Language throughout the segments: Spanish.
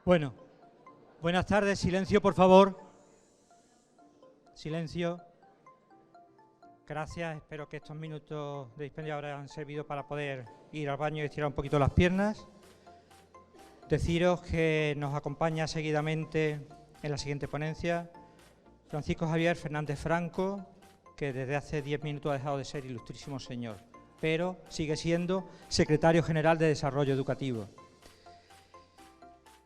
Bueno, buenas tardes. Silencio, por favor. Silencio. Gracias. Espero que estos minutos de dispendio ahora han servido para poder ir al baño y estirar un poquito las piernas. Deciros que nos acompaña seguidamente en la siguiente ponencia Francisco Javier Fernández Franco, que desde hace 10 minutos ha dejado de ser ilustrísimo señor, pero sigue siendo secretario general de Desarrollo Educativo.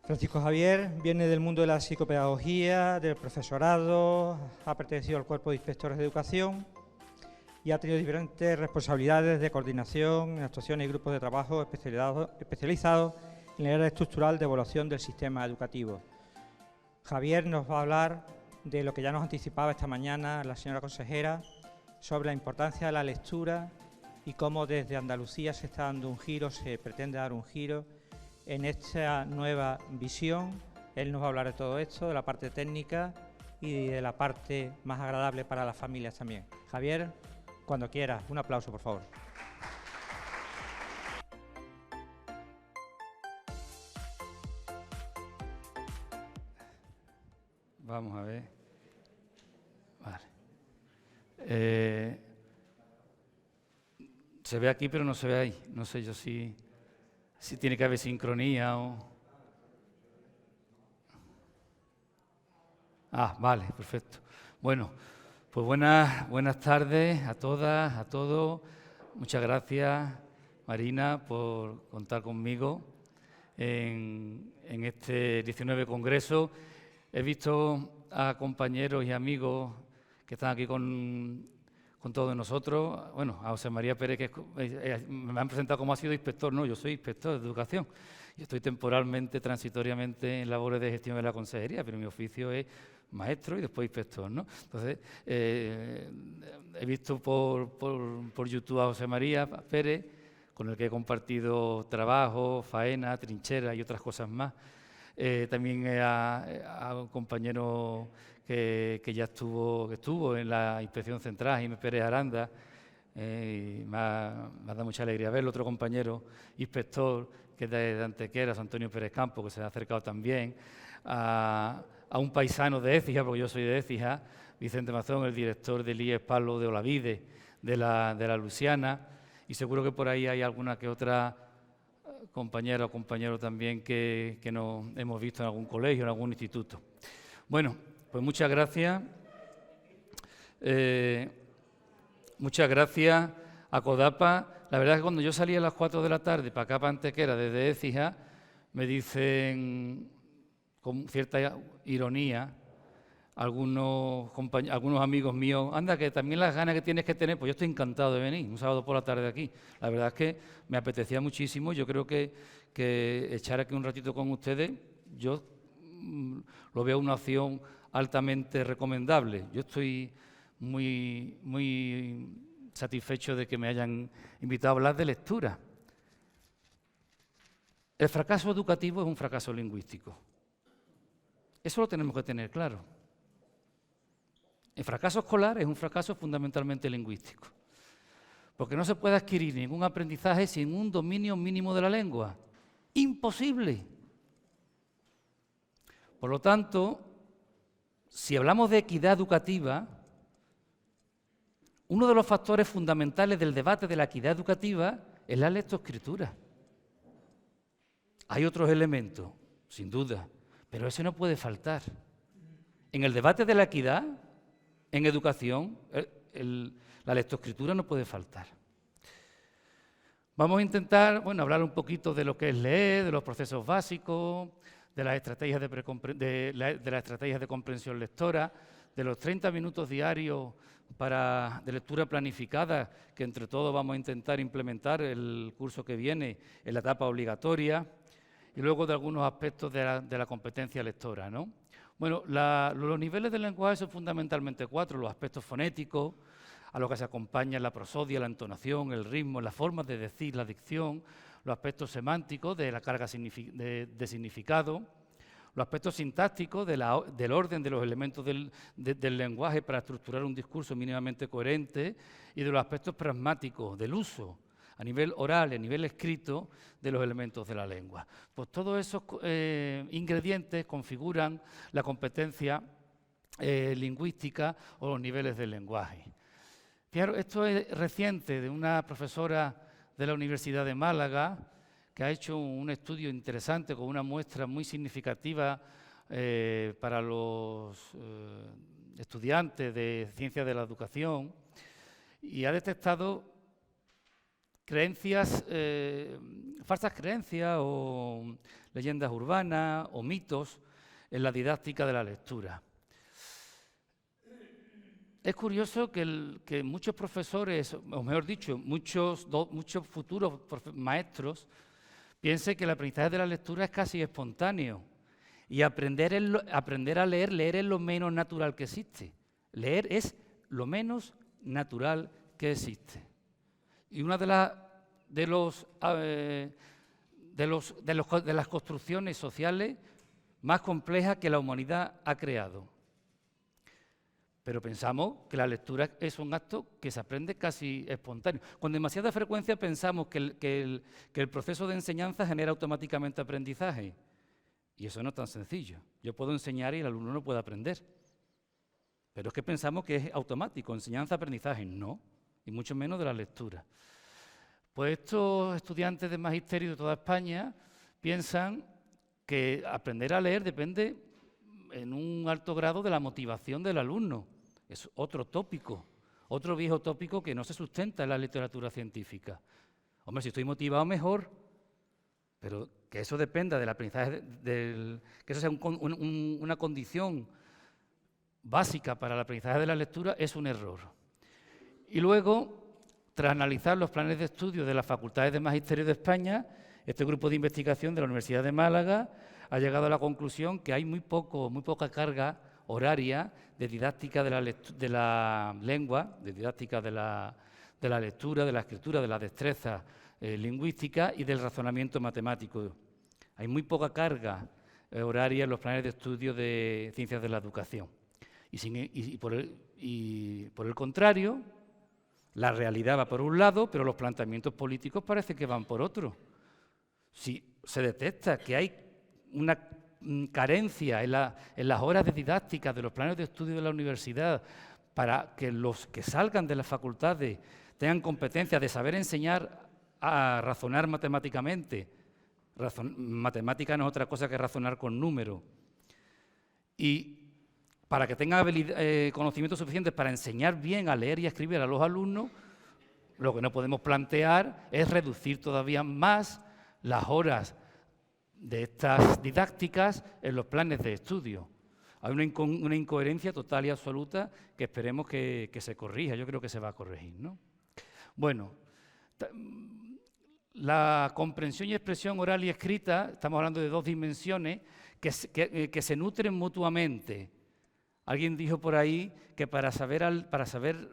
Francisco Javier viene del mundo de la psicopedagogía, del profesorado, ha pertenecido al cuerpo de inspectores de educación y ha tenido diferentes responsabilidades de coordinación en actuaciones y grupos de trabajo especializados en el área estructural de evaluación del sistema educativo. Javier nos va a hablar de lo que ya nos anticipaba esta mañana la señora consejera sobre la importancia de la lectura y cómo desde Andalucía se está dando un giro, se pretende dar un giro en esta nueva visión. Él nos va a hablar de todo esto, de la parte técnica y de la parte más agradable para las familias también. Javier, cuando quieras, un aplauso, por favor. Vamos a ver. Vale. Se ve aquí, pero no se ve ahí. No sé yo si tiene que haber sincronía o... Ah, vale, perfecto. Bueno, pues buenas tardes a todas, a todos. Muchas gracias, Marina, por contar conmigo en este 19 Congreso. He visto a compañeros y amigos que están aquí con todos nosotros. Bueno, a José María Pérez, que me han presentado como ha sido inspector. No, yo soy inspector de educación. Yo estoy temporalmente, transitoriamente en labores de gestión de la consejería, pero mi oficio es maestro y después inspector, ¿no? Entonces, he visto por YouTube a José María Pérez, con el que he compartido trabajo, faena, trinchera y otras cosas más. También a un compañero que estuvo en la Inspección Central, Jaime Pérez Aranda, y me ha dado mucha alegría verlo. Otro compañero inspector que es de Antequera, Antonio Pérez Campo, que se ha acercado también, a un paisano de Écija, porque yo soy de Écija, Vicente Mazón, el director del IES Pablo de Olavide, de la Luisiana, y seguro que por ahí hay alguna que otra compañera o compañero también que nos hemos visto en algún colegio, en algún instituto. Bueno, pues muchas gracias. Muchas gracias a CODAPA. La verdad es que cuando yo salí a las 4 de la tarde para acá, para Antequera, desde Écija, me dicen con cierta ironía algunos amigos míos, anda, que también las ganas que tienes que tener, pues yo estoy encantado de venir, un sábado por la tarde aquí. La verdad es que me apetecía muchísimo. Yo creo que echar aquí un ratito con ustedes, yo lo veo una opción altamente recomendable. Yo estoy muy satisfecho de que me hayan invitado a hablar de lectura. El fracaso educativo es un fracaso lingüístico. Eso lo tenemos que tener claro. El fracaso escolar es un fracaso fundamentalmente lingüístico, porque no se puede adquirir ningún aprendizaje sin un dominio mínimo de la lengua. ¡Imposible! Por lo tanto, si hablamos de equidad educativa, uno de los factores fundamentales del debate de la equidad educativa es la lectoescritura. Hay otros elementos, sin duda, pero ese no puede faltar. En el debate de la equidad, en educación, la lectoescritura no puede faltar. Vamos a intentar, hablar un poquito de lo que es leer, de los procesos básicos, de las estrategias las estrategias de comprensión lectora, de los 30 minutos diarios de lectura planificada, que entre todos vamos a intentar implementar el curso que viene en la etapa obligatoria, y luego de algunos aspectos de la competencia lectora, ¿no? Bueno, los niveles del lenguaje son fundamentalmente 4, los aspectos fonéticos, a los que se acompaña la prosodia, la entonación, el ritmo, las formas de decir, la dicción, los aspectos semánticos de la carga de significado, los aspectos sintácticos del orden de los elementos del lenguaje para estructurar un discurso mínimamente coherente, y de los aspectos pragmáticos del uso, a nivel oral y a nivel escrito de los elementos de la lengua. Pues todos esos ingredientes configuran la competencia lingüística o los niveles del lenguaje. Fijaros, esto es reciente, de una profesora de la Universidad de Málaga, que ha hecho un estudio interesante con una muestra muy significativa para los estudiantes de Ciencias de la Educación, y ha detectado creencias, falsas creencias o leyendas urbanas o mitos en la didáctica de la lectura. Es curioso que muchos profesores, o mejor dicho, muchos futuros maestros piensen que el aprendizaje de la lectura es casi espontáneo y aprender a leer es lo menos natural que existe. Leer es lo menos natural que existe. Y una de las construcciones sociales más complejas que la humanidad ha creado. Pero pensamos que la lectura es un acto que se aprende casi espontáneo. Con demasiada frecuencia pensamos que el proceso de enseñanza genera automáticamente aprendizaje. Y eso no es tan sencillo. Yo puedo enseñar y el alumno no puede aprender. Pero es que pensamos que es automático, enseñanza-aprendizaje. No, y mucho menos de la lectura. Pues estos estudiantes de magisterio de toda España piensan que aprender a leer depende en un alto grado de la motivación del alumno. Es otro tópico, otro viejo tópico que no se sustenta en la literatura científica. Hombre, si estoy motivado, mejor, pero que eso dependa del aprendizaje, que eso sea una condición básica para el aprendizaje de la lectura, es un error. Y luego, tras analizar los planes de estudio de las facultades de magisterio de España, este grupo de investigación de la Universidad de Málaga ha llegado a la conclusión que hay muy poca carga horaria de didáctica de la lengua, de didáctica de la lectura, de la escritura, de la destreza lingüística y del razonamiento matemático. Hay muy poca carga horaria en los planes de estudio de Ciencias de la Educación. Y por el contrario, la realidad va por un lado, pero los planteamientos políticos parece que van por otro. Si se detecta que hay una carencia en las horas de didáctica de los planes de estudio de la universidad para que los que salgan de las facultades tengan competencia de saber enseñar a razonar matemáticamente. Matemática no es otra cosa que razonar con números. Y para que tengan conocimientos suficientes para enseñar bien a leer y a escribir a los alumnos, lo que no podemos plantear es reducir todavía más las horas de estas didácticas en los planes de estudio. Hay una incoherencia total y absoluta que esperemos que se corrija. Yo creo que se va a corregir, ¿no? Bueno, la comprensión y expresión oral y escrita, estamos hablando de dos dimensiones que se nutren mutuamente. Alguien dijo por ahí que para saber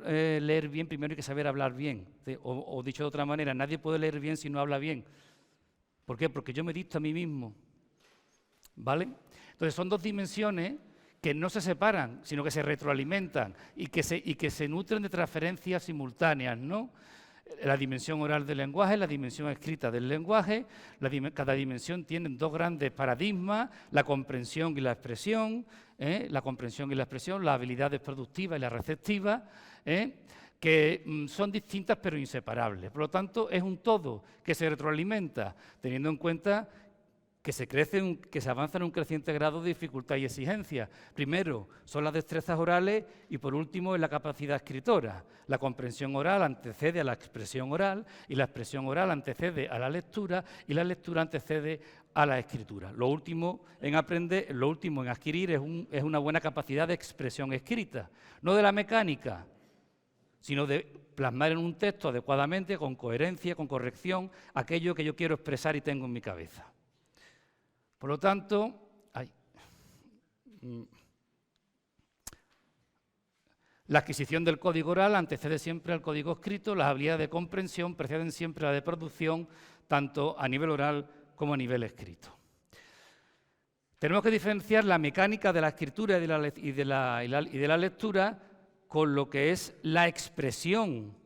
leer bien, primero hay que saber hablar bien. O dicho de otra manera, nadie puede leer bien si no habla bien. ¿Por qué? Porque yo me dicto a mí mismo, ¿vale? Entonces son dos dimensiones que no se separan, sino que se retroalimentan y que se nutren de transferencias simultáneas, ¿no? La dimensión oral del lenguaje, la dimensión escrita del lenguaje, cada dimensión tiene dos grandes paradigmas, la comprensión y la expresión, las habilidades productivas y las receptivas, que son distintas pero inseparables. Por lo tanto, es un todo que se retroalimenta, teniendo en cuenta que se avanza en un creciente grado de dificultad y exigencia. Primero, son las destrezas orales y, por último, es la capacidad escritora. La comprensión oral antecede a la expresión oral y la expresión oral antecede a la lectura y la lectura antecede a la escritura. Lo último en adquirir es una buena capacidad de expresión escrita, no de la mecánica, sino de plasmar en un texto adecuadamente, con coherencia, con corrección, aquello que yo quiero expresar y tengo en mi cabeza. Por lo tanto, la adquisición del código oral antecede siempre al código escrito, las habilidades de comprensión preceden siempre a la de producción, tanto a nivel oral como a nivel escrito. Tenemos que diferenciar la mecánica de la escritura y de la lectura con lo que es la expresión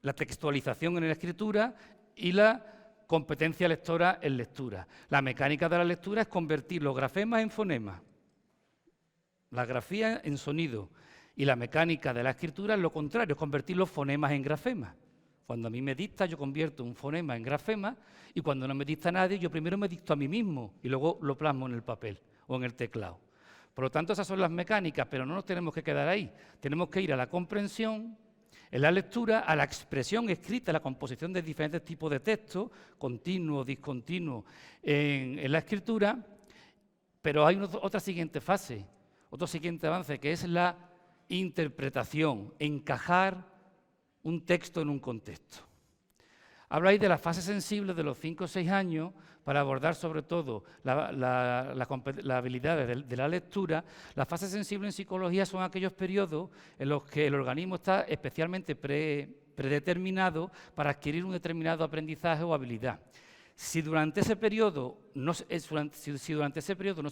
la textualización en la escritura y la competencia lectora en lectura. La mecánica de la lectura es convertir los grafemas en fonemas, la grafía en sonido, y la mecánica de la escritura es lo contrario, es convertir los fonemas en grafemas. Cuando a mí me dicta, yo convierto un fonema en grafema, y cuando no me dicta nadie, yo primero me dicto a mí mismo y luego lo plasmo en el papel o en el teclado. Por lo tanto, esas son las mecánicas, pero no nos tenemos que quedar ahí. Tenemos que ir a la comprensión, en la lectura, a la expresión escrita, a la composición de diferentes tipos de textos, continuo, discontinuo, en la escritura, pero hay otra siguiente fase, otro siguiente avance, que es la interpretación, encajar un texto en un contexto. Habláis de las fases sensibles de los 5 o 6 años para abordar sobre todo las habilidades de la lectura. Las fases sensibles en psicología son aquellos periodos en los que el organismo está especialmente predeterminado para adquirir un determinado aprendizaje o habilidad. Si durante ese periodo no se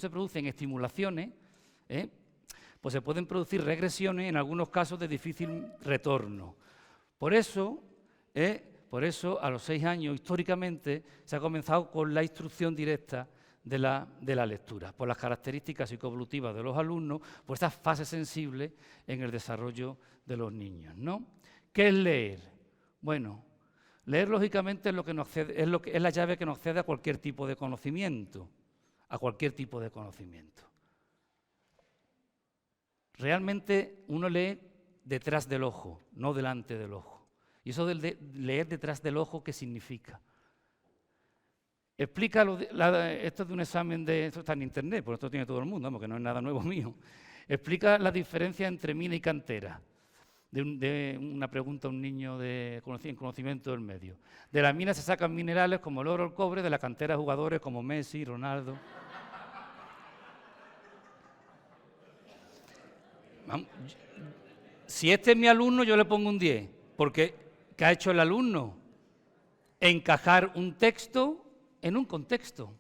producen estimulaciones, pues se pueden producir regresiones, en algunos casos de difícil retorno. Por eso, a los 6 años, históricamente, se ha comenzado con la instrucción directa de la lectura, por las características psicoevolutivas de los alumnos, por estas fases sensibles en el desarrollo de los niños, ¿no? ¿Qué es leer? Bueno, leer, lógicamente, es la llave que nos accede a cualquier tipo de conocimiento, Realmente uno lee detrás del ojo, no delante del ojo. ¿Y eso de leer detrás del ojo qué significa? Explica esto es de un examen esto está en internet, por esto tiene todo el mundo, porque no es nada nuevo mío. Explica la diferencia entre mina y cantera. De una pregunta a un niño en conocimiento del medio. De la mina se sacan minerales como el oro o el cobre, de la cantera jugadores como Messi, Ronaldo. Si este es mi alumno, yo le pongo un 10, porque ¿qué ha hecho el alumno? Encajar un texto en un contexto.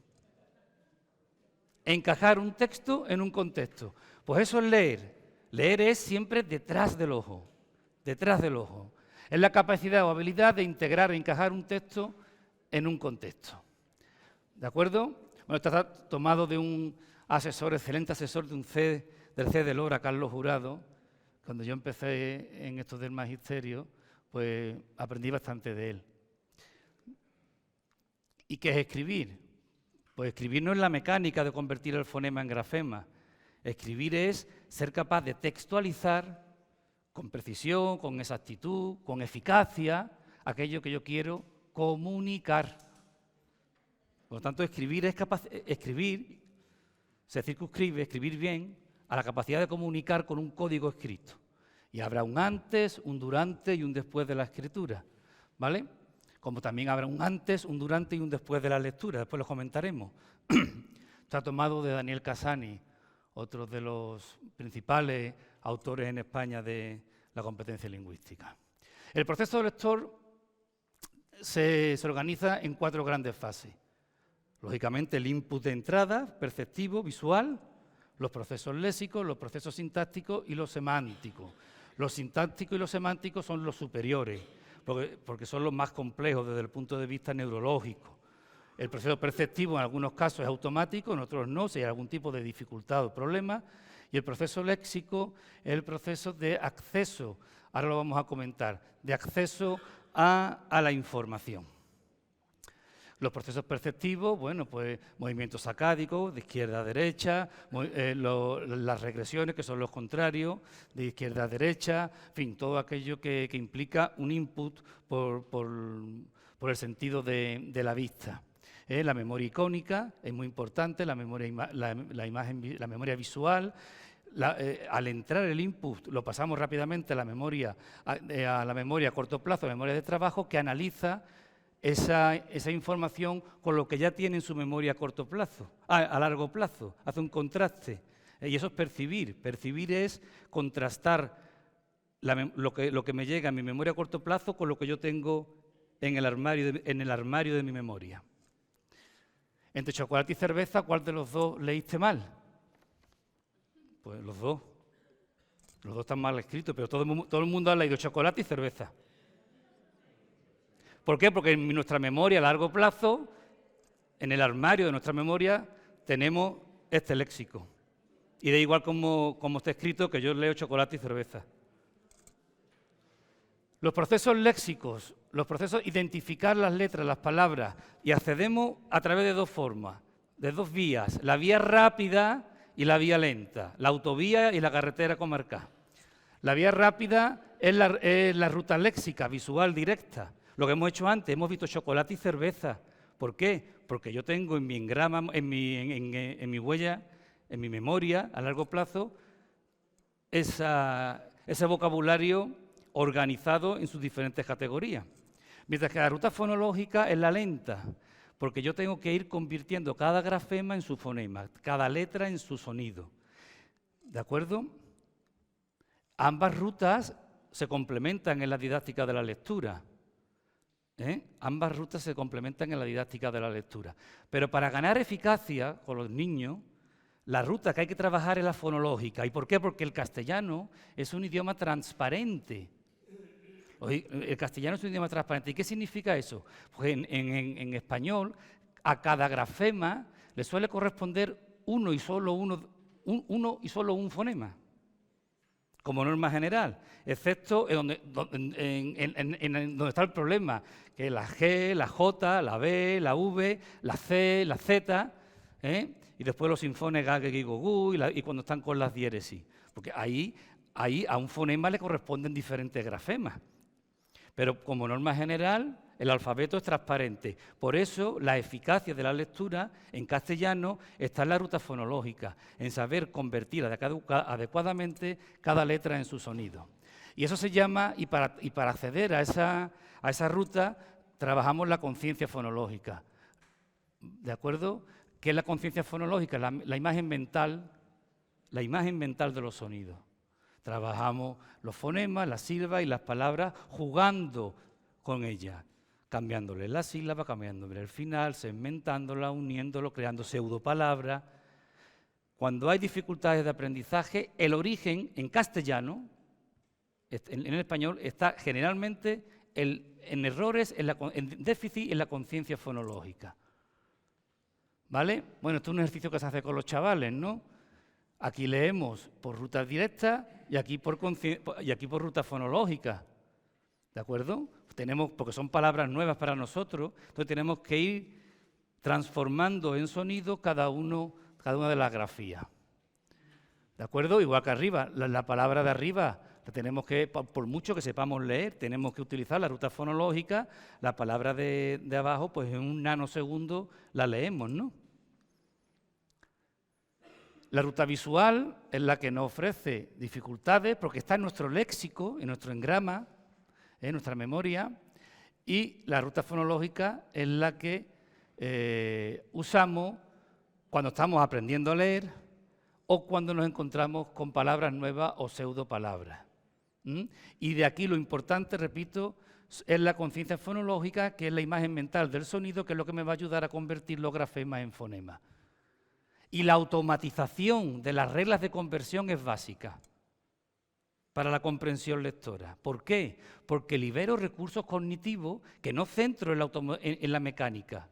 Encajar un texto en un contexto. Pues eso es leer. Leer es siempre detrás del ojo. Detrás del ojo. Es la capacidad o habilidad de integrar e encajar un texto en un contexto. ¿De acuerdo? Bueno, esto está tomado de un asesor, excelente asesor del C de Lora, Carlos Jurado. Cuando yo empecé en esto del magisterio, pues aprendí bastante de él. ¿Y qué es escribir? Pues escribir no es la mecánica de convertir el fonema en grafema. Escribir es ser capaz de textualizar con precisión, con exactitud, con eficacia, aquello que yo quiero comunicar. Por lo tanto, escribir se circunscribe, escribir bien, a la capacidad de comunicar con un código escrito. Y habrá un antes, un durante y un después de la escritura, ¿vale? Como también habrá un antes, un durante y un después de la lectura, después lo comentaremos. Está tomado de Daniel Casani, otro de los principales autores en España de la competencia lingüística. El proceso lector se organiza en 4 grandes fases. Lógicamente, el input de entrada, perceptivo, visual, los procesos léxicos, los procesos sintácticos y los semánticos. Los sintácticos y los semánticos son los superiores, porque son los más complejos desde el punto de vista neurológico. El proceso perceptivo en algunos casos es automático, en otros no, si hay algún tipo de dificultad o problema. Y el proceso léxico es el proceso de acceso, ahora lo vamos a comentar, de acceso a la información. Los procesos perceptivos, bueno, pues movimientos sacádicos, de izquierda a derecha, las regresiones, que son los contrarios, de izquierda a derecha, en fin, todo aquello que implica un input por el sentido de la vista. La memoria icónica es muy importante, la memoria visual. Al entrar el input lo pasamos rápidamente a la memoria a corto plazo, a la memoria de trabajo, que analiza esa información con lo que ya tiene en su memoria a largo plazo, hace un contraste. Y eso es percibir. Percibir es contrastar lo que me llega en mi memoria a corto plazo con lo que yo tengo en el armario de mi memoria. Entre chocolate y cerveza, ¿cuál de los dos leíste mal? Pues los dos. Los dos están mal escritos, pero todo el mundo ha leído chocolate y cerveza. ¿Por qué? Porque en nuestra memoria a largo plazo, en el armario de nuestra memoria, tenemos este léxico. Y da igual cómo está escrito, que yo leo chocolate y cerveza. Los procesos léxicos, los procesos identificar las letras, las palabras, y accedemos a través de dos formas, de dos vías, la vía rápida y la vía lenta, la autovía y la carretera comarcal. La vía rápida es la ruta léxica, visual, directa. Lo que hemos hecho antes, hemos visto chocolate y cerveza. ¿Por qué? Porque yo tengo en mi engrama, en mi huella, en mi memoria a largo plazo, ese vocabulario organizado en sus diferentes categorías. Mientras que la ruta fonológica es la lenta, porque yo tengo que ir convirtiendo cada grafema en su fonema, cada letra en su sonido. ¿De acuerdo? Ambas rutas se complementan en la didáctica de la lectura. Ambas rutas se complementan en la didáctica de la lectura. Pero para ganar eficacia con los niños, la ruta que hay que trabajar es la fonológica. ¿Y por qué? Porque el castellano es un idioma transparente. El castellano es un idioma transparente. ¿Y qué significa eso? Pues en español, a cada grafema le suele corresponder uno y solo un fonema, como norma general, excepto en donde está el problema, que es la G, la J, la B, la V, la C, la Z, y después los sinfones ga, ge, gi, go, gu, y cuando están con las diéresis. Porque ahí a un fonema le corresponden diferentes grafemas. Pero como norma general, el alfabeto es transparente. Por eso la eficacia de la lectura en castellano está en la ruta fonológica, en saber convertir adecuadamente cada letra en su sonido. Y eso se llama, y para acceder a esa ruta, trabajamos la conciencia fonológica. ¿De acuerdo? ¿Qué es la conciencia fonológica? La imagen mental de los sonidos. Trabajamos los fonemas, las sílabas y las palabras jugando con ellas, cambiándole la sílaba, cambiándole el final, segmentándola, uniéndolo, creando pseudopalabras. Cuando hay dificultades de aprendizaje, el origen en castellano, en el español, está generalmente en errores, en déficit en la conciencia fonológica. ¿Vale? Bueno, esto es un ejercicio que se hace con los chavales, ¿no? Aquí leemos por rutas directas y aquí por rutas fonológicas. ¿De acuerdo? Porque son palabras nuevas para nosotros, entonces tenemos que ir transformando en sonido cada una de las grafías. ¿De acuerdo? Igual que arriba, la palabra de arriba, la tenemos que, por mucho que sepamos leer, tenemos que utilizar la ruta fonológica, la palabra de abajo, pues en un nanosegundo la leemos, ¿no? La ruta visual es la que nos ofrece dificultades porque está en nuestro léxico, en nuestro engrama, en nuestra memoria, y la ruta fonológica es la que usamos cuando estamos aprendiendo a leer o cuando nos encontramos con palabras nuevas o pseudopalabras. Y de aquí lo importante, repito, es la conciencia fonológica, que es la imagen mental del sonido, que es lo que me va a ayudar a convertir los grafemas en fonemas. Y la automatización de las reglas de conversión es básica para la comprensión lectora. ¿Por qué? Porque libero recursos cognitivos que no centro en la mecánica.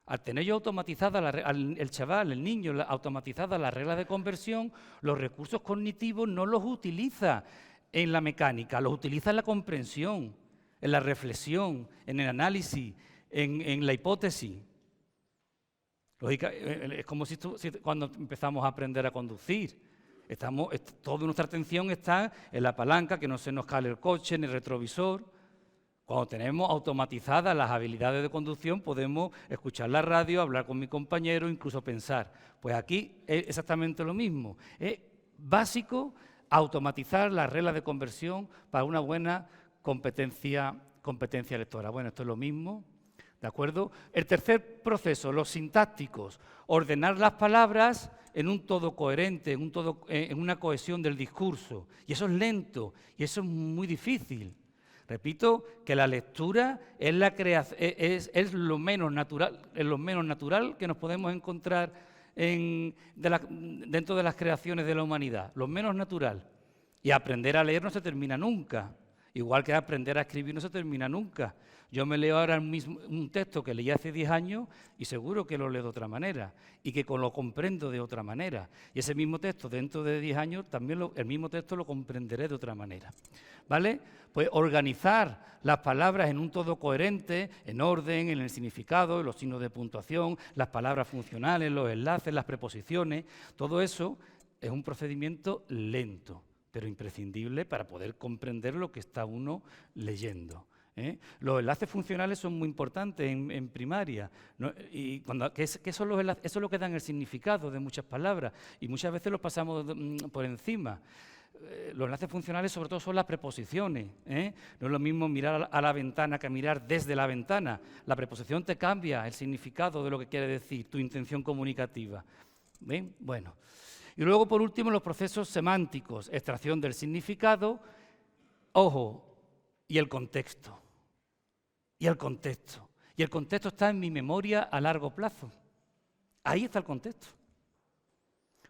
Al tener yo automatizada el chaval, el niño, automatizada las reglas de conversión, los recursos cognitivos no los utiliza en la mecánica, los utiliza en la comprensión, en la reflexión, en el análisis, en la hipótesis. Es como si cuando empezamos a aprender a conducir, toda nuestra atención está en la palanca, que no se nos cale el coche, en el retrovisor. Cuando tenemos automatizadas las habilidades de conducción, podemos escuchar la radio, hablar con mi compañero, incluso pensar. Pues aquí es exactamente lo mismo. Es básico automatizar las reglas de conversión para una buena competencia lectora. Bueno, esto es lo mismo. ¿De acuerdo? El tercer proceso, los sintácticos, ordenar las palabras en un todo coherente, en una cohesión del discurso. Y eso es lento, y eso es muy difícil. Repito que la lectura es lo menos natural que nos podemos encontrar dentro de las creaciones de la humanidad, lo menos natural. Y aprender a leer no se termina nunca. Igual que aprender a escribir no se termina nunca. Yo me leo ahora mismo un texto que leí hace 10 años y seguro que lo leo de otra manera y que lo comprendo de otra manera. Y ese mismo texto dentro de 10 años también el mismo texto lo comprenderé de otra manera. ¿Vale? Pues organizar las palabras en un todo coherente, en orden, en el significado, en los signos de puntuación, las palabras funcionales, los enlaces, las preposiciones, todo eso es un procedimiento lento, pero imprescindible para poder comprender lo que está uno leyendo. Los enlaces funcionales son muy importantes en primaria, ¿no? Y ¿qué son los enlaces? Eso es lo que dan el significado de muchas palabras y muchas veces los pasamos por encima. Los enlaces funcionales sobre todo son las preposiciones. No es lo mismo mirar a la ventana que mirar desde la ventana. La preposición te cambia el significado de lo que quiere decir, tu intención comunicativa. ¿Ven? Bueno. Y luego, por último, los procesos semánticos, extracción del significado, ojo, y el contexto. Y el contexto. Y el contexto está en mi memoria a largo plazo. Ahí está el contexto.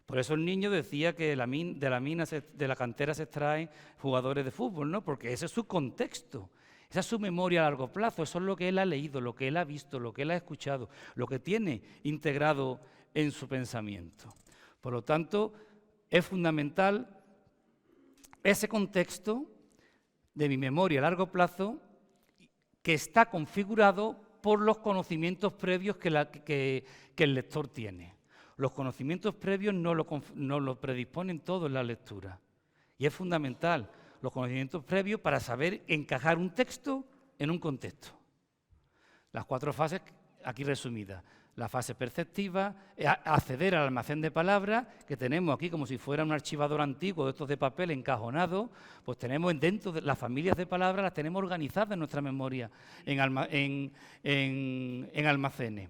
Por eso el niño decía que de la cantera se extraen jugadores de fútbol, ¿no? Porque ese es su contexto. Esa es su memoria a largo plazo. Eso es lo que él ha leído, lo que él ha visto, lo que él ha escuchado, lo que tiene integrado en su pensamiento. Por lo tanto, es fundamental ese contexto de mi memoria a largo plazo que está configurado por los conocimientos previos que el lector tiene. Los conocimientos previos no lo predisponen todo en la lectura. Y es fundamental los conocimientos previos para saber encajar un texto en un contexto. Las 4 fases aquí resumidas. La fase perceptiva, acceder al almacén de palabras, que tenemos aquí como si fuera un archivador antiguo de estos de papel encajonado, pues tenemos dentro de las familias de palabras, las tenemos organizadas en nuestra memoria, en almacenes.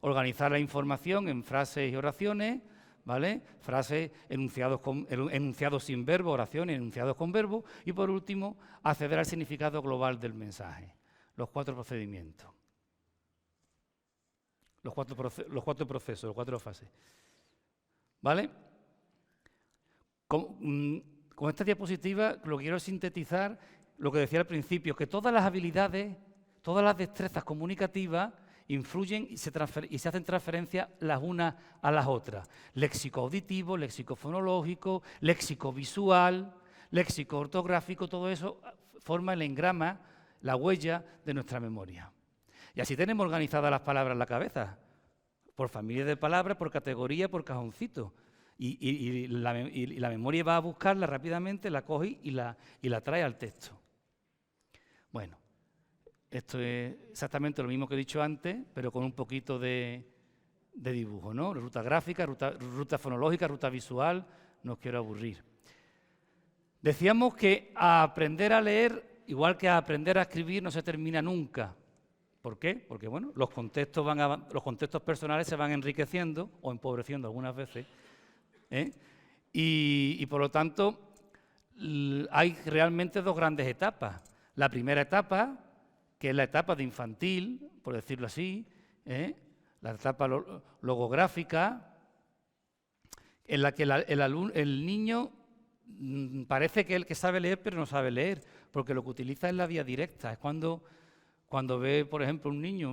Organizar la información en frases y oraciones, ¿vale? Frases, enunciados sin verbo, oraciones, enunciados con verbo, y por último, acceder al significado global del mensaje. Los 4 procedimientos. Los cuatro procesos, las 4 fases. ¿Vale? Con esta diapositiva lo que quiero es sintetizar lo que decía al principio, que todas las habilidades, todas las destrezas comunicativas influyen y se hacen transferencia las unas a las otras. Léxico auditivo, léxico fonológico, léxico visual, léxico ortográfico, todo eso forma el engrama, la huella de nuestra memoria. Y así tenemos organizadas las palabras en la cabeza, por familias de palabras, por categoría, por cajoncito. Y la memoria va a buscarla rápidamente, la coge y la trae al texto. Bueno, esto es exactamente lo mismo que he dicho antes, pero con un poquito de dibujo, ¿no? Ruta gráfica, ruta fonológica, ruta visual, no os quiero aburrir. Decíamos que a aprender a leer, igual que a aprender a escribir, no se termina nunca. ¿Por qué? Porque bueno, los contextos personales se van enriqueciendo o empobreciendo algunas veces, y por lo tanto hay realmente 2 grandes etapas. La primera etapa, que es la etapa de infantil, por decirlo así, la etapa logográfica, en la que el niño parece que sabe leer, pero no sabe leer, porque lo que utiliza es la vía directa. Es cuando ve, por ejemplo, un niño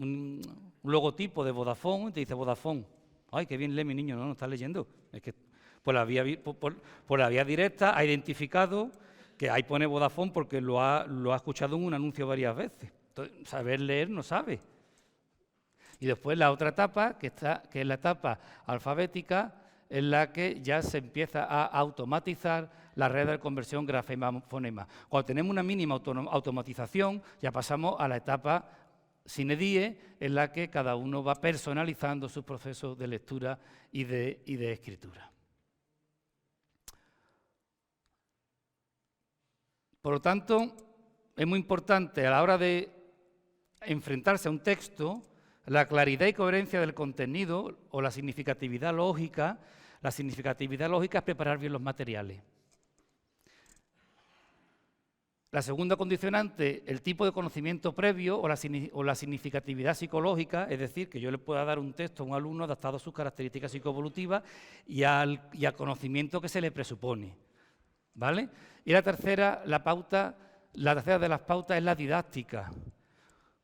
un logotipo de Vodafone y te dice Vodafone. ¡Ay, qué bien lee mi niño! No está leyendo. Es que por la vía directa ha identificado que ahí pone Vodafone porque lo ha escuchado en un anuncio varias veces. Entonces, saber leer no sabe. Y después la otra etapa, que es la etapa alfabética, en la que ya se empieza a automatizar la red de conversión grafema-fonema. Cuando tenemos una mínima automatización, ya pasamos a la etapa sine die, en la que cada uno va personalizando sus procesos de lectura y de escritura. Por lo tanto, es muy importante a la hora de enfrentarse a un texto, la claridad y coherencia del contenido o la significatividad lógica. La significatividad lógica es preparar bien los materiales. La segunda condicionante, el tipo de conocimiento previo o la significatividad psicológica, es decir, que yo le pueda dar un texto a un alumno adaptado a sus características psicoevolutivas y al conocimiento que se le presupone. ¿vale? Y la tercera de las pautas es la didáctica.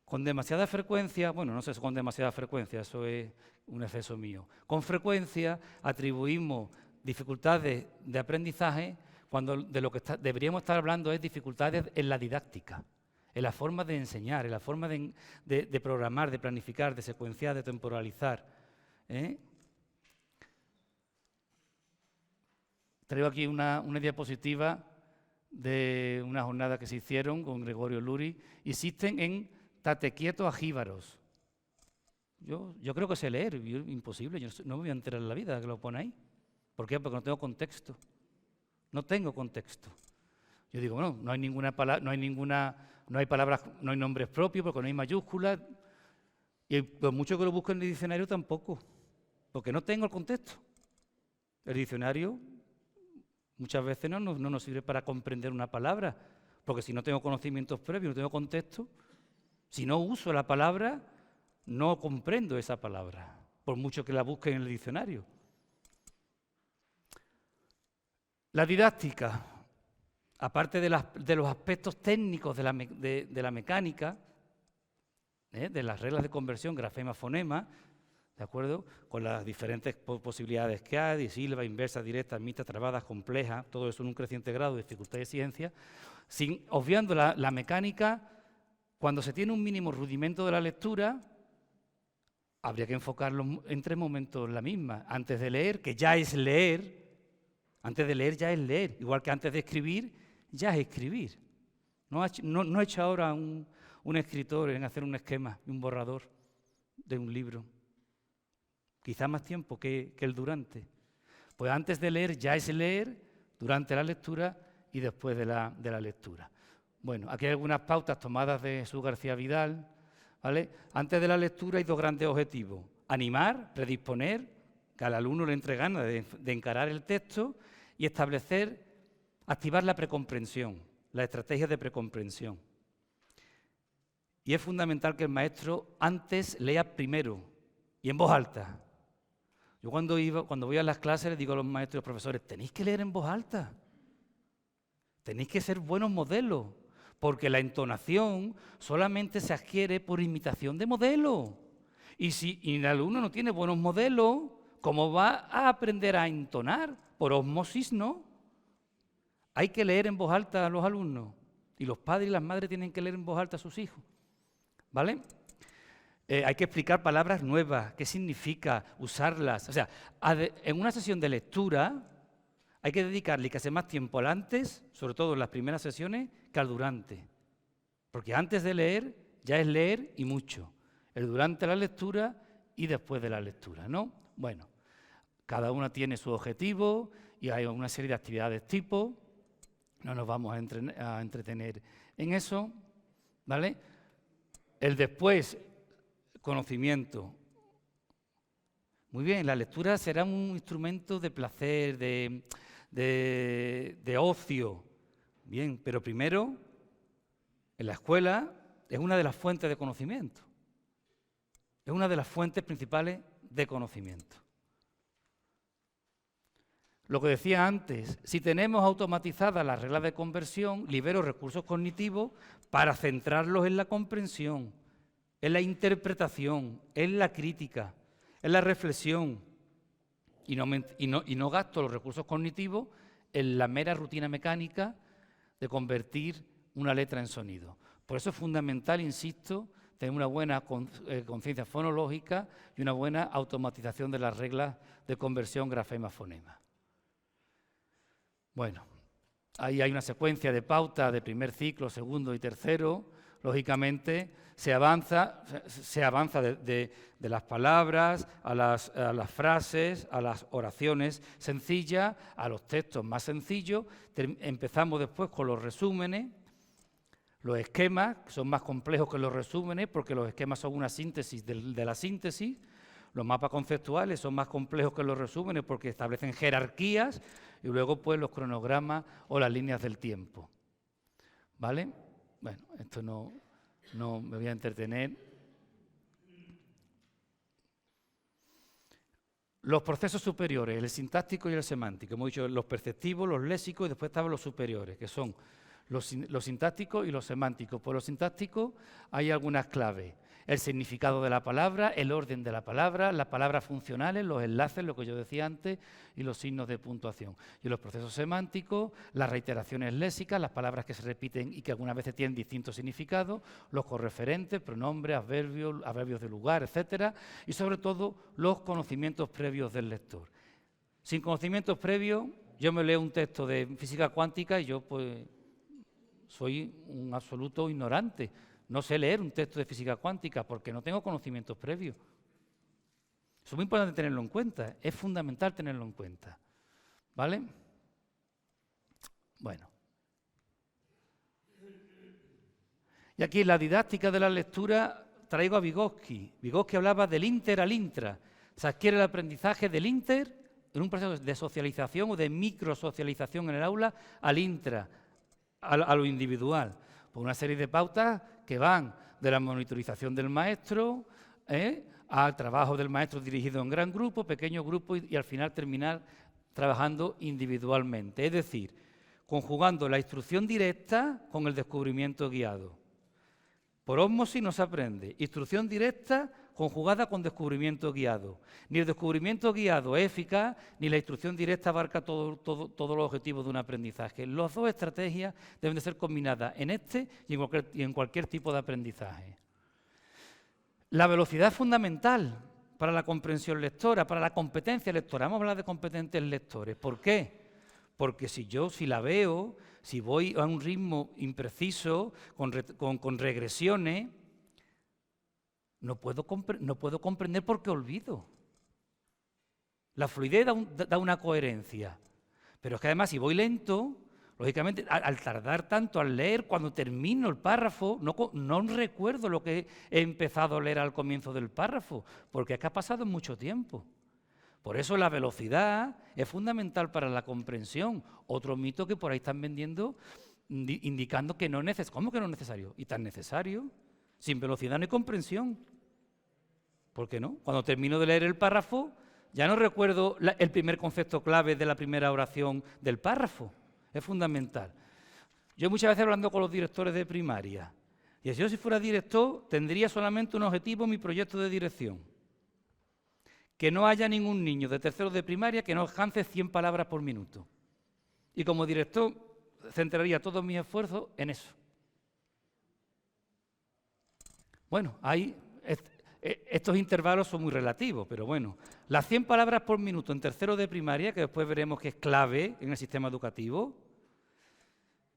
Con demasiada frecuencia, bueno, no sé si con demasiada frecuencia, eso es un exceso mío. Con frecuencia atribuimos dificultades de aprendizaje cuando de lo que deberíamos estar hablando es dificultades en la didáctica, en la forma de enseñar, en la forma de programar, de planificar, de secuenciar, de temporalizar. Traigo aquí una diapositiva de una jornada que se hicieron con Gregorio Luri. Insisten en tate quieto a jíbaros. Yo creo que sé leer, imposible, yo no me voy a enterar en la vida que lo pone ahí. ¿Por qué? Porque no tengo contexto. No tengo contexto. Yo digo, bueno, no hay ninguna palabra, no hay palabras, no hay nombres propios, porque no hay mayúsculas. Y por mucho que lo busque en el diccionario tampoco, porque no tengo el contexto. El diccionario muchas veces no nos sirve para comprender una palabra, porque si no tengo conocimientos previos, no tengo contexto, si no uso la palabra, no comprendo esa palabra, por mucho que la busque en el diccionario. La didáctica, aparte de los aspectos técnicos de la mecánica, de las reglas de conversión, grafema-fonema, ¿de acuerdo? Con las diferentes posibilidades que hay, de sílaba, inversa, directa, mixta, trabadas, complejas, todo eso en un creciente grado de dificultad y exigencia, obviando la mecánica. Cuando se tiene un mínimo rudimento de la lectura, habría que enfocarlo en 3 momentos la misma. Antes de leer, que ya es leer, igual que antes de escribir, ya es escribir. No ha hecho ahora un escritor en hacer un esquema y un borrador de un libro. Quizá más tiempo que el durante. Pues antes de leer ya es leer, durante la lectura y después de la lectura. Bueno, aquí hay algunas pautas tomadas de Jesús García Vidal, ¿vale? Antes de la lectura hay 2 grandes objetivos. Animar, predisponer, que al alumno le entre ganas de encarar el texto y activar la precomprensión, la estrategia de precomprensión. Y es fundamental que el maestro antes lea primero y en voz alta. Yo cuando voy a las clases les digo a los maestros y a los profesores, tenéis que leer en voz alta. Tenéis que ser buenos modelos, porque la entonación solamente se adquiere por imitación de modelo. Y si el alumno no tiene buenos modelos, ¿cómo va a aprender a entonar? Por osmosis, no. Hay que leer en voz alta a los alumnos. Y los padres y las madres tienen que leer en voz alta a sus hijos. ¿Vale? Hay que explicar palabras nuevas, qué significa, usarlas. O sea, en una sesión de lectura hay que dedicarle casi más tiempo al antes, sobre todo en las primeras sesiones, que al durante. Porque antes de leer ya es leer y mucho. El durante la lectura y después de la lectura, ¿no? Bueno, cada una tiene su objetivo y hay una serie de actividades tipo. No nos vamos a entretener en eso, ¿vale? El después, conocimiento. Muy bien, la lectura será un instrumento de placer, de ocio. Bien, pero primero, en la escuela es una de las fuentes de conocimiento. Es una de las fuentes principales de conocimiento. Lo que decía antes, si tenemos automatizadas las reglas de conversión, libero recursos cognitivos para centrarlos en la comprensión, en la interpretación, en la crítica, en la reflexión, y no gasto los recursos cognitivos en la mera rutina mecánica de convertir una letra en sonido. Por eso es fundamental, insisto, tener una buena conciencia fonológica y una buena automatización de las reglas de conversión grafema-fonema. Bueno, ahí hay una secuencia de pautas de primer ciclo, segundo y tercero. Lógicamente, se avanza de las palabras a las frases, a las oraciones sencillas, a los textos más sencillos. Empezamos después con los resúmenes, los esquemas, que son más complejos que los resúmenes, porque los esquemas son una síntesis de la síntesis. Los mapas conceptuales son más complejos que los resúmenes porque establecen jerarquías y luego pues los cronogramas o las líneas del tiempo. ¿Vale? Bueno, esto no me voy a entretener. los procesos superiores, el sintáctico y el semántico. Hemos dicho los perceptivos, los léxicos y después estaban los superiores, que son los sintácticos y los semánticos. Por los sintácticos hay algunas claves. El significado de la palabra, el orden de la palabra, las palabras funcionales, los enlaces, lo que yo decía antes, y los signos de puntuación. Y los procesos semánticos, las reiteraciones léxicas, las palabras que se repiten y que algunas veces tienen distintos significados, los correferentes, pronombres, adverbios de lugar, etcétera, y sobre todo los conocimientos previos del lector. Sin conocimientos previos, yo me leo un texto de física cuántica y yo pues soy un absoluto ignorante. No sé leer un texto de física cuántica porque no tengo conocimientos previos. Eso es muy importante tenerlo en cuenta, es fundamental tenerlo en cuenta. ¿Vale? Bueno. Y aquí en la didáctica de la lectura traigo a Vygotsky. Vygotsky hablaba del inter al intra. Se adquiere el aprendizaje del inter en un proceso de socialización o de microsocialización en el aula al intra, a lo individual. Por una serie de pautas que van de la monitorización del maestro al trabajo del maestro dirigido en gran grupo, pequeño grupo y al final terminar trabajando individualmente. Es decir, conjugando la instrucción directa con el descubrimiento guiado. Por ósmosis no se aprende. Instrucción directa conjugada con descubrimiento guiado. Ni el descubrimiento guiado es eficaz, ni la instrucción directa abarca todos los objetivos de un aprendizaje. Las dos estrategias deben de ser combinadas en este y en cualquier tipo de aprendizaje. La velocidad es fundamental para la comprensión lectora, para la competencia lectora. Vamos a hablar de competentes lectores. ¿Por qué? Porque si la veo, si voy a un ritmo impreciso, con regresiones, no puedo comprender porque olvido. La fluidez da una coherencia. Pero es que además, si voy lento, lógicamente, al tardar tanto al leer, cuando termino el párrafo, no recuerdo lo que he empezado a leer al comienzo del párrafo, porque es que ha pasado mucho tiempo. Por eso la velocidad es fundamental para la comprensión. Otro mito que por ahí están vendiendo, indicando que no es necesario. ¿Cómo que no es necesario? ¿Y tan necesario? Sin velocidad no hay comprensión. ¿Por qué no? Cuando termino de leer el párrafo, ya no recuerdo el primer concepto clave de la primera oración del párrafo. Es fundamental. Yo muchas veces hablando con los directores de primaria, y yo si fuera director tendría solamente un objetivo en mi proyecto de dirección. Que no haya ningún niño de tercero de primaria que no alcance 100 palabras por minuto. Y como director centraría todos mis esfuerzos en eso. Bueno, estos intervalos son muy relativos, pero bueno. Las 100 palabras por minuto en tercero de primaria, que después veremos que es clave en el sistema educativo.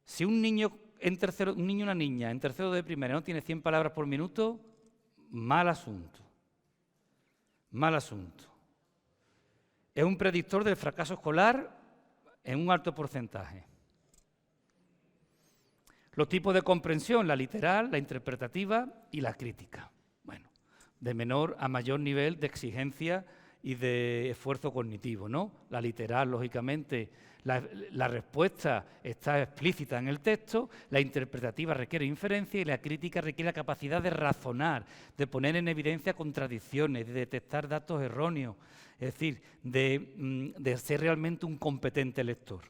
Si un niño y una niña en tercero de primaria no tiene 100 palabras por minuto, mal asunto. Mal asunto. Es un predictor del fracaso escolar en un alto porcentaje. Los tipos de comprensión, la literal, la interpretativa y la crítica. Bueno, de menor a mayor nivel de exigencia y de esfuerzo cognitivo, ¿no? La literal, lógicamente, la respuesta está explícita en el texto, la interpretativa requiere inferencia y la crítica requiere la capacidad de razonar, de poner en evidencia contradicciones, de detectar datos erróneos, es decir, de ser realmente un competente lector.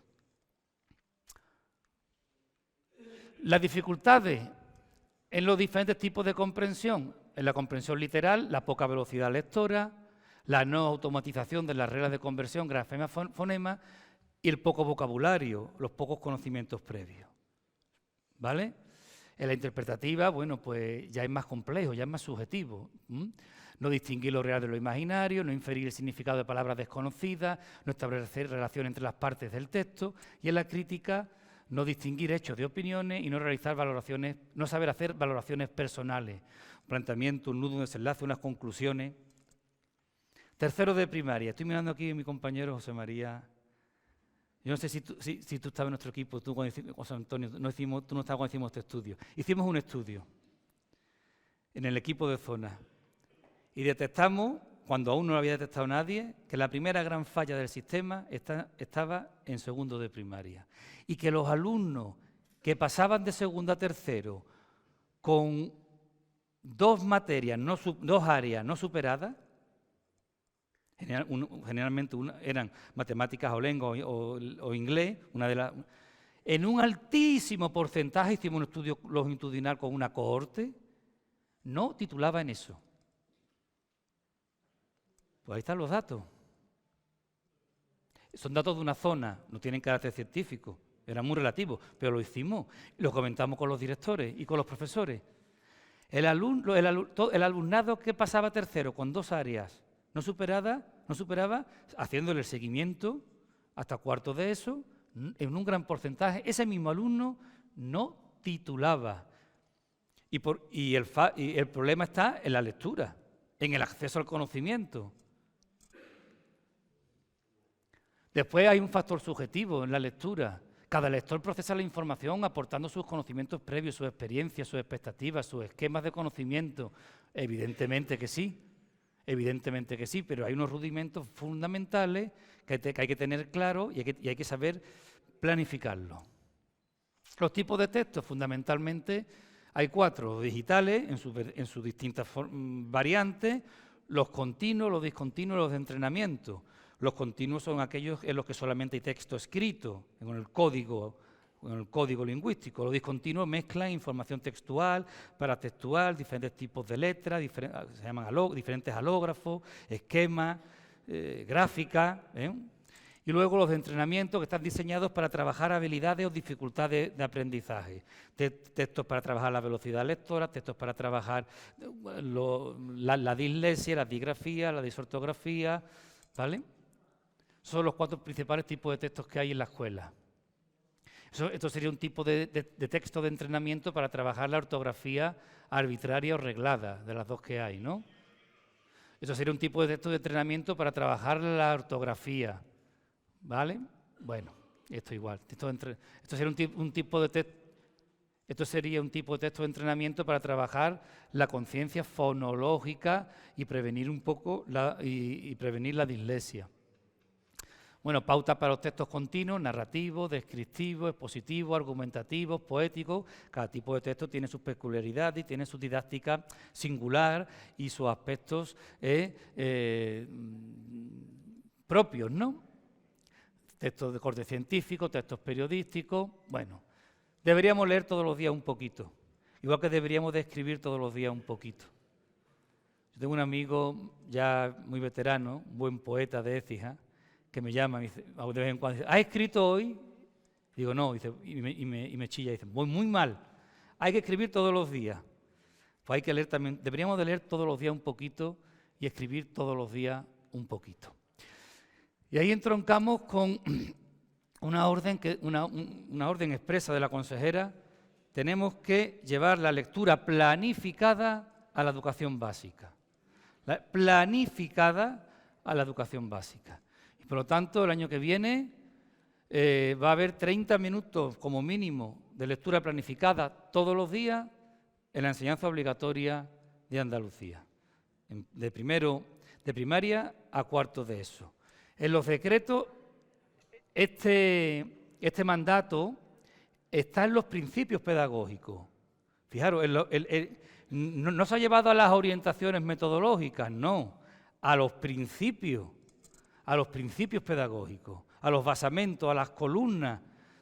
Las dificultades en los diferentes tipos de comprensión, en la comprensión literal, la poca velocidad lectora, la no automatización de las reglas de conversión, grafema, fonema, y el poco vocabulario, los pocos conocimientos previos. ¿Vale? En la interpretativa, bueno, pues ya es más complejo, ya es más subjetivo. No distinguir lo real de lo imaginario, no inferir el significado de palabras desconocidas, no establecer relación entre las partes del texto, y en la crítica, no distinguir hechos de opiniones y no realizar valoraciones, no saber hacer valoraciones personales, un planteamiento, un nudo, un desenlace, unas conclusiones. Tercero de primaria, estoy mirando aquí a mi compañero José María. Yo no sé si tú estabas en nuestro equipo, tú José Antonio, tú no estabas cuando hicimos este estudio. Hicimos un estudio en el equipo de zona y detectamos, cuando aún no lo había detectado nadie, que la primera gran falla del sistema estaba en segundo de primaria. Y que los alumnos que pasaban de segundo a tercero con dos materias, dos áreas no superadas, Generalmente eran matemáticas o lengua o inglés. En un altísimo porcentaje, hicimos un estudio longitudinal con una cohorte, no titulaba en eso. Pues ahí están los datos. Son datos de una zona, no tienen carácter científico, eran muy relativos, pero lo hicimos, lo comentamos con los directores y con los profesores. El alumnado que pasaba tercero con 2 áreas no superaba, haciéndole el seguimiento hasta cuarto de eso, en un gran porcentaje, ese mismo alumno no titulaba. Y el problema está en la lectura, en el acceso al conocimiento. Después hay un factor subjetivo en la lectura. Cada lector procesa la información aportando sus conocimientos previos, sus experiencias, sus expectativas, sus esquemas de conocimiento. Evidentemente que sí, pero hay unos rudimentos fundamentales que hay que tener claro y hay que saber planificarlo. Los tipos de textos, fundamentalmente, hay 4, los digitales en sus distintas variantes, los continuos, los discontinuos, los de entrenamiento. Los continuos son aquellos en los que solamente hay texto escrito, en el código lingüístico. Los discontinuos mezclan información textual, paratextual, diferentes tipos de letras, se llaman diferentes halógrafos, esquemas, gráficas. Y luego los de entrenamiento, que están diseñados para trabajar habilidades o dificultades de aprendizaje. Textos para trabajar la velocidad lectora, textos para trabajar la dislexia, la disgrafía, la disortografía, ¿vale? Son los 4 principales tipos de textos que hay en la escuela. Esto sería un tipo de texto de entrenamiento para trabajar la ortografía arbitraria o reglada, de las 2 que hay, ¿no? Esto sería un tipo de texto de entrenamiento para trabajar la ortografía, ¿vale? Bueno, esto igual. Esto sería un tipo de texto de entrenamiento para trabajar la conciencia fonológica y prevenir un poco prevenir la dislexia. Bueno, pautas para los textos continuos, narrativos, descriptivos, expositivos, argumentativos, poéticos. Cada tipo de texto tiene sus peculiaridades y tiene su didáctica singular y sus aspectos propios, ¿no? Textos de corte científico, textos periodísticos. Bueno, deberíamos leer todos los días un poquito, igual que deberíamos de escribir todos los días un poquito. Yo tengo un amigo ya muy veterano, un buen poeta de Écija, que me llama y dice, de vez en cuando dice, ¿has escrito hoy? Digo, no, dice, y me chilla, dice, voy muy mal, hay que escribir todos los días. Pues hay que leer también, deberíamos de leer todos los días un poquito y escribir todos los días un poquito. Y ahí entroncamos con una orden expresa de la consejera. Tenemos que llevar la lectura planificada a la educación básica. Planificada a la educación básica. Por lo tanto, el año que viene va a haber 30 minutos como mínimo de lectura planificada todos los días en la enseñanza obligatoria de Andalucía, de primaria a cuarto de ESO. En los decretos, este mandato está en los principios pedagógicos. Fijaros, no se ha llevado a las orientaciones metodológicas, no, a los principios pedagógicos, a los basamentos, a las columnas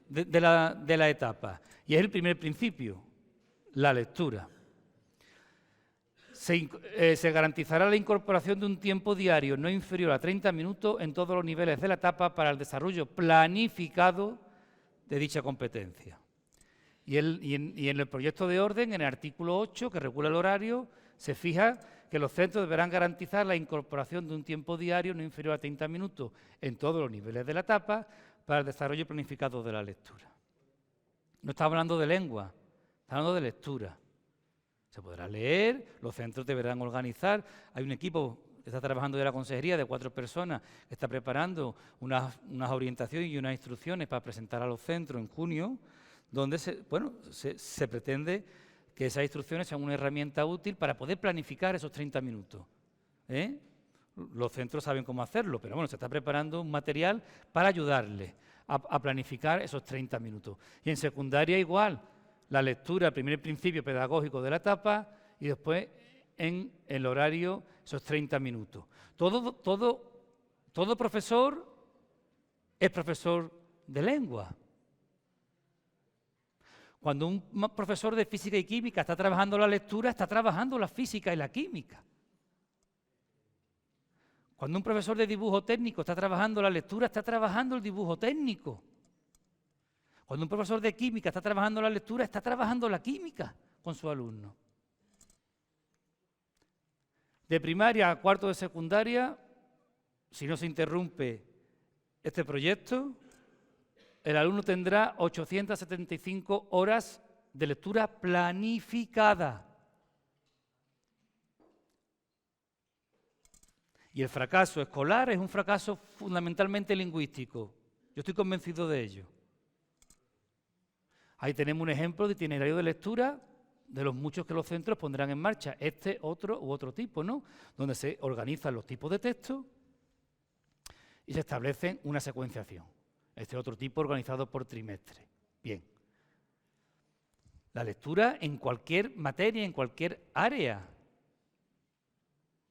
de la etapa. Y es el primer principio, la lectura. Se garantizará la incorporación de un tiempo diario no inferior a 30 minutos en todos los niveles de la etapa para el desarrollo planificado de dicha competencia. Y en el proyecto de orden, en el artículo 8, que regula el horario, se fija que los centros deberán garantizar la incorporación de un tiempo diario no inferior a 30 minutos en todos los niveles de la etapa para el desarrollo planificado de la lectura. No está hablando de lengua, está hablando de lectura. Se podrá leer, los centros deberán organizar. Hay un equipo que está trabajando de la consejería de 4 personas que está preparando unas orientaciones y unas instrucciones para presentar a los centros en junio, donde se pretende que esas instrucciones sean una herramienta útil para poder planificar esos 30 minutos. Los centros saben cómo hacerlo, pero bueno, se está preparando un material para ayudarles a planificar esos 30 minutos. Y en secundaria igual, la lectura, el primer principio pedagógico de la etapa y después en el horario esos 30 minutos. Todo Todo profesor es profesor de lengua. Cuando un profesor de física y química está trabajando la lectura, está trabajando la física y la química. Cuando un profesor de dibujo técnico está trabajando la lectura, está trabajando el dibujo técnico. Cuando un profesor de química está trabajando la lectura, está trabajando la química con su alumno. De primaria a cuarto de secundaria, si no se interrumpe este proyecto, el alumno tendrá 875 horas de lectura planificada. Y el fracaso escolar es un fracaso fundamentalmente lingüístico. Yo estoy convencido de ello. Ahí tenemos un ejemplo de itinerario de lectura de los muchos que los centros pondrán en marcha, este, otro u otro tipo, ¿no? Donde se organizan los tipos de texto y se establece una secuenciación. Este otro tipo organizado por trimestre. Bien. La lectura en cualquier materia, en cualquier área.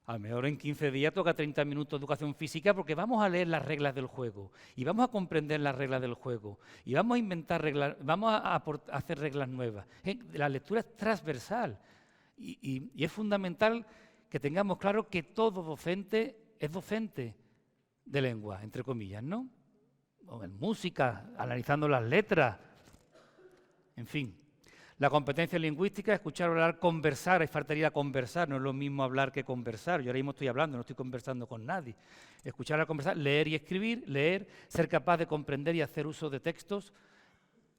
A lo mejor en 15 días toca 30 minutos de educación física porque vamos a leer las reglas del juego y vamos a comprender las reglas del juego y vamos a inventar reglas, vamos a hacer reglas nuevas. La lectura es transversal y es fundamental que tengamos claro que todo docente es docente de lengua, entre comillas, ¿no? O en música, analizando las letras, en fin. La competencia lingüística, escuchar, hablar, conversar, ahí faltaría conversar, no es lo mismo hablar que conversar. Yo ahora mismo estoy hablando, no estoy conversando con nadie. Escuchar, conversar, leer y escribir, leer, ser capaz de comprender y hacer uso de textos,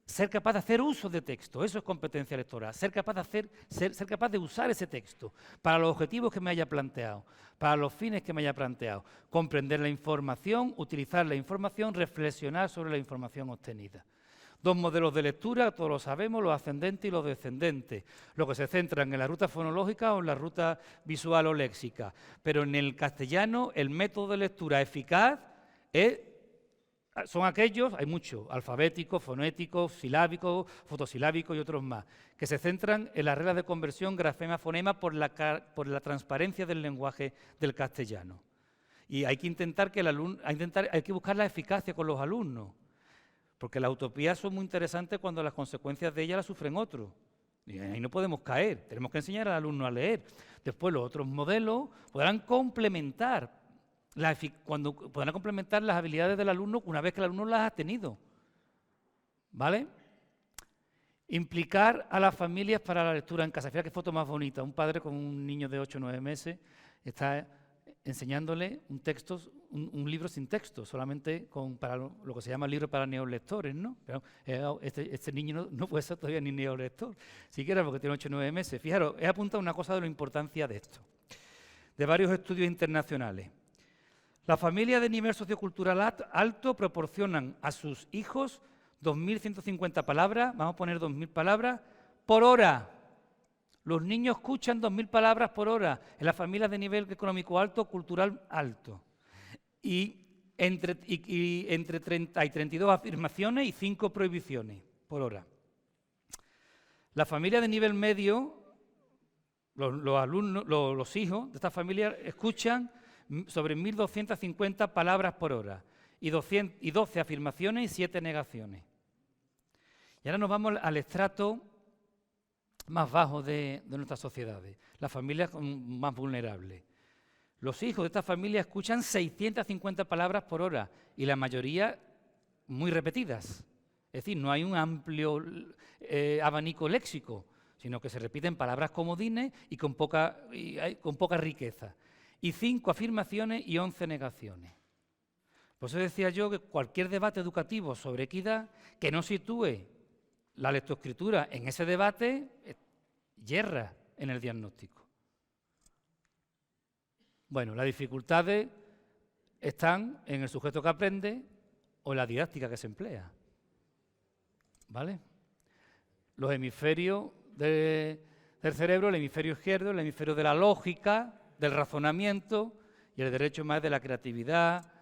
ser capaz de hacer uso de texto, eso es competencia lectora, ser capaz de usar ese texto para los objetivos que me haya planteado, para los fines que me haya planteado, comprender la información, utilizar la información, reflexionar sobre la información obtenida. Dos modelos de lectura, todos lo sabemos, los ascendentes y los descendentes, los que se centran en la ruta fonológica o en la ruta visual o léxica. Pero en el castellano el método de lectura eficaz son aquellos, hay muchos, alfabéticos, fonéticos, silábicos, fotosilábicos y otros más, que se centran en las reglas de conversión grafema-fonema por la transparencia del lenguaje del castellano. Y hay que intentar hay que buscar la eficacia con los alumnos. Porque las utopías son muy interesantes cuando las consecuencias de ellas las sufren otros. Y ahí no podemos caer, tenemos que enseñar al alumno a leer. Después los otros modelos podrán complementar las habilidades del alumno una vez que el alumno las ha tenido. ¿Vale? Implicar a las familias para la lectura en casa. Fíjate qué foto más bonita. Un padre con un niño de 8 o 9 meses está enseñándole un libro sin texto, solamente para lo que se llama libro para neolectores, ¿no? Pero este niño no puede ser todavía ni neolector, siquiera porque tiene 8 o 9 meses. Fijaros, he apuntado una cosa de la importancia de esto, de varios estudios internacionales. Las familias de nivel sociocultural alto proporcionan a sus hijos 2.150 palabras, vamos a poner 2.000 palabras, por hora. Los niños escuchan 2.000 palabras por hora en las familias de nivel económico alto, cultural alto. Y entre 30 y 32 afirmaciones y 5 prohibiciones por hora. Las familias de nivel medio, los hijos de estas familias escuchan sobre 1.250 palabras por hora y 12 afirmaciones y 7 negaciones. Y ahora nos vamos al estrato más bajo de nuestras sociedades, las familias más vulnerables. Los hijos de estas familias escuchan 650 palabras por hora y la mayoría muy repetidas. Es decir, no hay un amplio abanico léxico, sino que se repiten palabras comodines y con poca riqueza. Y 5 afirmaciones y 11 negaciones. Por eso decía yo que cualquier debate educativo sobre equidad que no sitúe la lectoescritura en ese debate yerra en el diagnóstico. Bueno, las dificultades están en el sujeto que aprende o en la didáctica que se emplea. ¿Vale? Los hemisferios del cerebro, el hemisferio izquierdo, el hemisferio de la lógica, del razonamiento, y el derecho más de la creatividad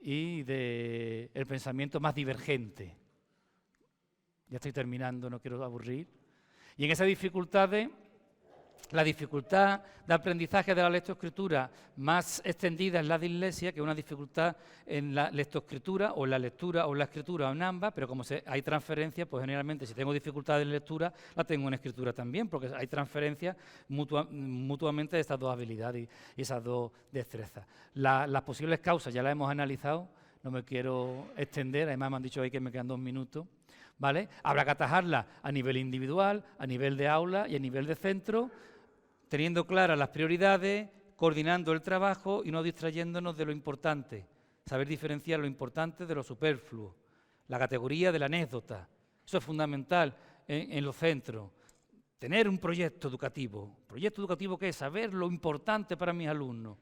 y del pensamiento más divergente. Ya estoy terminando, no quiero aburrir. Y en esas dificultades La dificultad de aprendizaje de la lectoescritura más extendida es la dislexia, que es una dificultad en la lectoescritura o en la lectura o en la escritura o en ambas, pero como hay transferencia, pues generalmente si tengo dificultades en lectura, la tengo en escritura también, porque hay transferencia mutuamente de estas dos habilidades y esas dos destrezas. Las posibles causas ya las hemos analizado, no me quiero extender, además me han dicho ahí que me quedan 2 minutos. ¿Vale? Habrá que atajarla a nivel individual, a nivel de aula y a nivel de centro, teniendo claras las prioridades, coordinando el trabajo y no distrayéndonos de lo importante. Saber diferenciar lo importante de lo superfluo. La categoría de la anécdota. Eso es fundamental en los centros. Tener un proyecto educativo. ¿Proyecto educativo qué es? Saber lo importante para mis alumnos.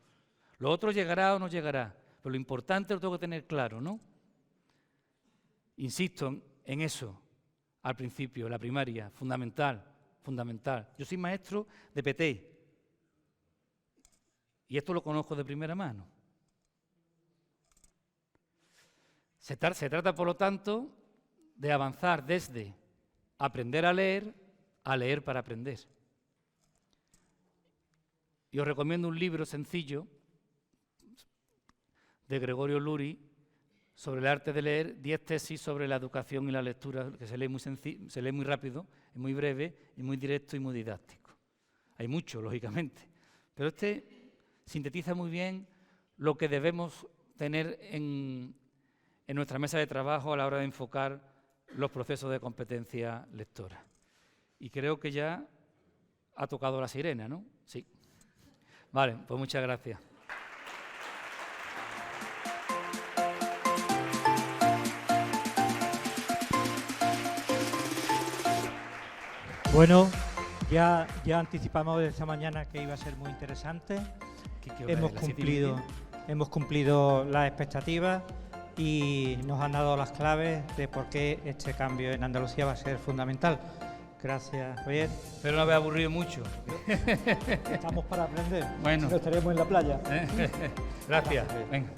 Lo otro llegará o no llegará, pero lo importante lo tengo que tener claro, ¿no? Insisto en eso, al principio, la primaria, fundamental. Yo soy maestro de PT y esto lo conozco de primera mano. Se trata, por lo tanto, de avanzar desde aprender a leer para aprender. Y os recomiendo un libro sencillo de Gregorio Luri sobre el arte de leer, 10 tesis sobre la educación y la lectura, que se lee muy rápido, es muy breve, y muy directo y muy didáctico. Hay mucho, lógicamente, pero este sintetiza muy bien lo que debemos tener en nuestra mesa de trabajo a la hora de enfocar los procesos de competencia lectora. Y creo que ya ha tocado la sirena, ¿no? Sí. Vale, pues muchas gracias. Bueno, ya anticipamos de esta mañana que iba a ser muy interesante. Hemos cumplido las expectativas y nos han dado las claves de por qué este cambio en Andalucía va a ser fundamental. Gracias, Javier. Pero no habéis aburrido mucho. Estamos para aprender. Bueno. Si no estaremos en la playa. Gracias. Venga.